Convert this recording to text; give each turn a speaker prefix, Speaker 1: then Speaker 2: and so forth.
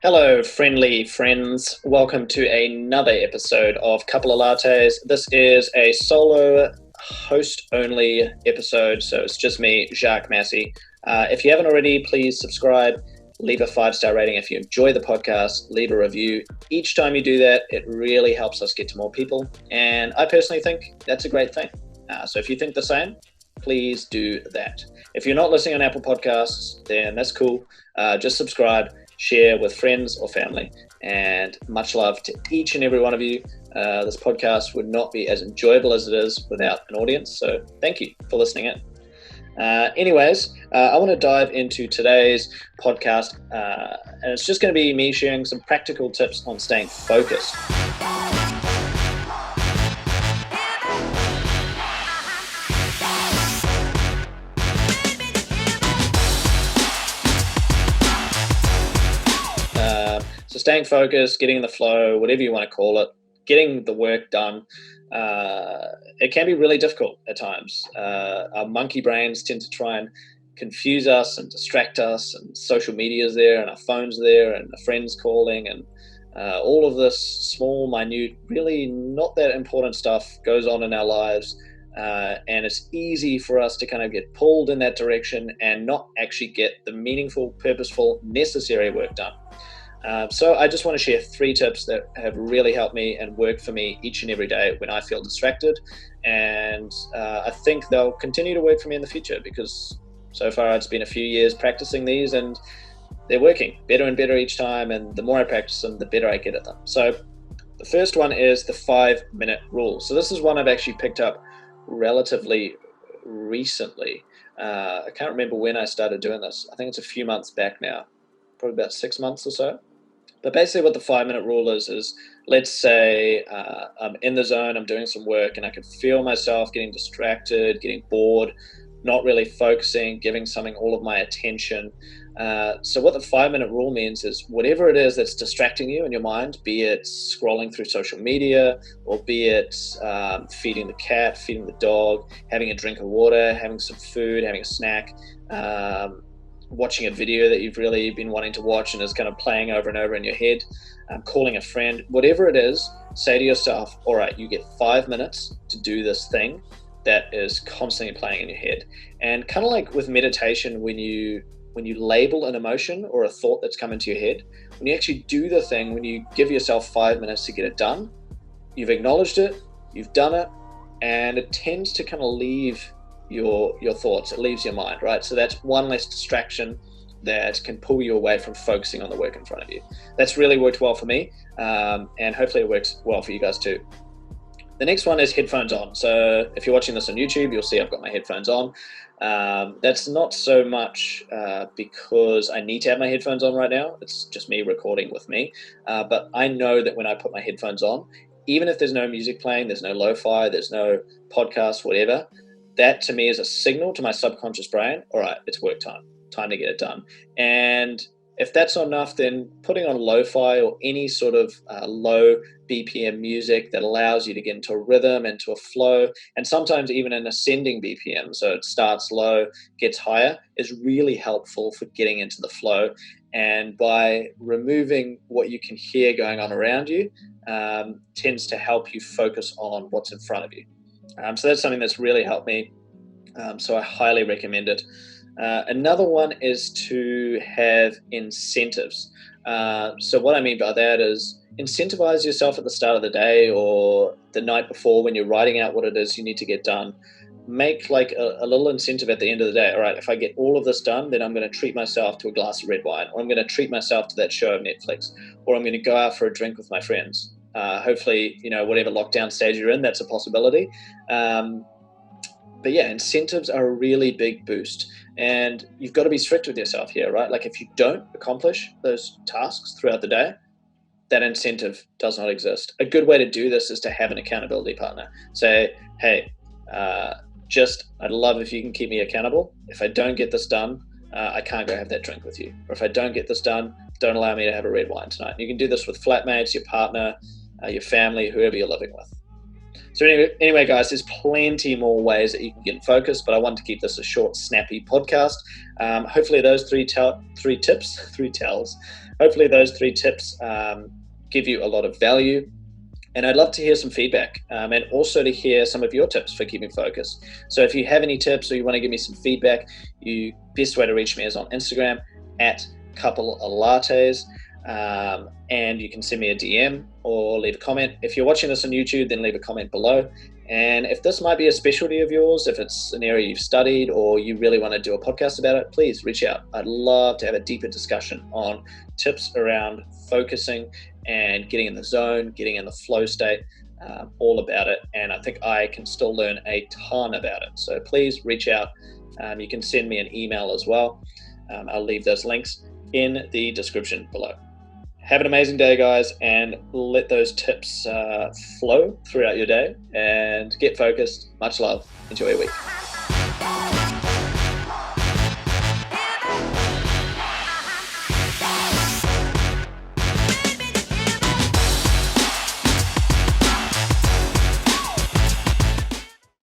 Speaker 1: Hello, friendly friends. Welcome to another episode of Couple of Lattes. This is a solo host-only episode, so it's just me, Jacques Massey. If you haven't already, please subscribe, leave a 5-star rating. If you enjoy the podcast, leave a review. Each time you do that, it really helps us get to more people, and I personally think that's a great thing. So if you think the same, please do that. If you're not listening on Apple Podcasts, then that's cool. Just subscribe, share with friends or family, and much love to each and every one of you. This podcast would not be as enjoyable as it is without an audience, so thank you for listening in. Anyways, I want to dive into today's podcast, and it's just going to be me sharing some practical tips on staying focused. So staying focused, getting in the flow, whatever you want to call it, getting the work done, it can be really difficult at times. Our monkey brains tend to try and confuse us and distract us, and social media is there, and our phone's there, and a friend's calling, and all of this small, minute, really not that important stuff goes on in our lives. And it's easy for us to kind of get pulled in that direction and not actually get the meaningful, purposeful, necessary work done. So I just want to share 3 tips that have really helped me and work for me each and every day when I feel distracted. And I think they'll continue to work for me in the future, because so far it's been a few years practicing these and they're working better and better each time. And the more I practice them, the better I get at them. So the first one is the 5-minute rule. So this is one I've actually picked up relatively recently. I can't remember when I started doing this. I think it's a few months back now, probably about 6 months or so. But basically what the 5-minute rule is let's say I'm in the zone, I'm doing some work, and I can feel myself getting distracted, getting bored, not really focusing, giving something all of my attention. So what the 5-minute rule means is whatever it is that's distracting you in your mind, be it scrolling through social media, or be it feeding the cat, feeding the dog, having a drink of water, having some food, having a snack, watching a video that you've really been wanting to watch and is kind of playing over and over in your head, calling a friend, whatever it is, say to yourself, all right, you get 5 minutes to do this thing that is constantly playing in your head. And kind of like with meditation, when you label an emotion or a thought that's come into your head, when you actually do the thing, when you give yourself 5 minutes to get it done, you've acknowledged it, you've done it, and it tends to kind of leave your thoughts, it leaves your mind, right? So that's one less distraction that can pull you away from focusing on the work in front of you. That's really worked well for me, and hopefully it works well for you guys too. The next one is headphones on. So if you're watching this on YouTube, you'll see I've got my headphones on. That's not so much because I need to have my headphones on right now. It's just me recording with me. But I know that when I put my headphones on, even if there's no music playing, there's no lo-fi, there's no podcast, whatever, that to me is a signal to my subconscious brain, all right, it's work time to get it done. And if that's not enough, then putting on lo-fi or any sort of low BPM music that allows you to get into a rhythm, into a flow, and sometimes even an ascending BPM, so it starts low, gets higher, is really helpful for getting into the flow. And by removing what you can hear going on around you, tends to help you focus on what's in front of you. So that's something that's really helped me. So I highly recommend it. Another one is to have incentives. So what I mean by that is incentivize yourself at the start of the day or the night before when you're writing out what it is you need to get done. Make like a little incentive at the end of the day. All right, if I get all of this done, then I'm going to treat myself to a glass of red wine, or I'm going to treat myself to that show of Netflix, or I'm going to go out for a drink with my friends. Hopefully, whatever lockdown stage you're in, that's a possibility. But yeah, incentives are a really big boost, and you've got to be strict with yourself here, right? Like if you don't accomplish those tasks throughout the day, that incentive does not exist. A good way to do this is to have an accountability partner. Say, hey, I'd love if you can keep me accountable. If I don't get this done, I can't go have that drink with you. Or if I don't get this done, don't allow me to have a red wine tonight. You can do this with flatmates, your partner, your family, whoever you're living with. So anyway, guys, there's plenty more ways that you can get in focus, but I want to keep this a short, snappy podcast. Hopefully those three tips, hopefully those three tips give you a lot of value. And I'd love to hear some feedback and also to hear some of your tips for keeping focused. So if you have any tips or you want to give me some feedback, the best way to reach me is on Instagram at @Lattes. And you can send me a DM or leave a comment. If you're watching this on YouTube, then leave a comment below. And if this might be a specialty of yours, if it's an area you've studied or you really want to do a podcast about it, please reach out. I'd love to have a deeper discussion on tips around focusing and getting in the zone, getting in the flow state, all about it. And I think I can still learn a ton about it. So please reach out. You can send me an email as well. I'll leave those links in the description below. Have an amazing day, guys, and let those tips flow throughout your day and get focused. Much love. Enjoy your week.